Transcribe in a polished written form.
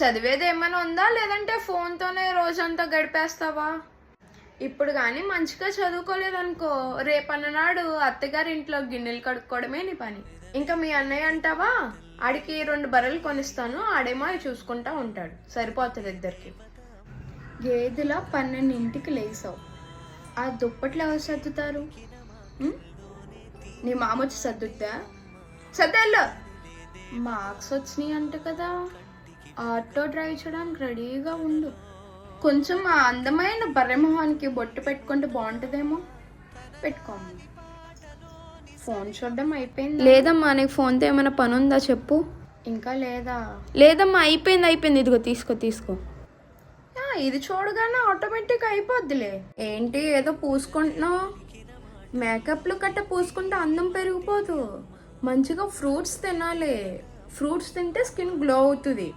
చదివేది ఏమైనా ఉందా, లేదంటే ఫోన్తోనే రోజంతా గడిపేస్తావా? ఇప్పుడు కానీ మంచిగా చదువుకోలేదనుకో, రేపన్ననాడు అత్తగారి ఇంట్లో గిన్నెలు కడుక్కోవడమే నీ పని. ఇంకా మీ అన్నయ్య అంటావా, ఆడికి 2 బర్రెలు కొనిస్తాను, ఆడేమో అవి చూసుకుంటా ఉంటాడు, సరిపోతుంది ఇద్దరికి. గేదెల 12ంటికి లేసావు, ఆ దుప్పట్లు ఎవరు సర్దుతారు? నీ మామ వచ్చి సర్దుద్దా? సర్దేళ్ళు. మార్క్స్ వచ్చినాయి అంట కదా, ఆటో డ్రైవ్ చేయడానికి రెడీగా ఉండు. కొంచెం ఆ అందమైన బర్రెమొహానికి బొట్టు పెట్టుకుంటే బాగుంటుందేమో, పెట్టుకోమ్మా. ఫోన్ చూడడం అయిపోయింది? లేదమ్మా, నీకు ఫోన్తో ఏమైనా పని ఉందా చెప్పు. ఇంకా లేదా? లేదమ్మా, అయిపోయింది. ఇదిగో తీసుకో. ఇది చూడగానే ఆటోమేటిక్ అయిపోద్దిలే. ఏంటి ఏదో పూసుకుంటున్నావు? మేకప్లు కట్ట పూసుకుంటే అందం పెరిగిపోదు. మంచిగా ఫ్రూట్స్ తినాలి, ఫ్రూట్స్ తింటే స్కిన్ గ్లో అవుతుంది.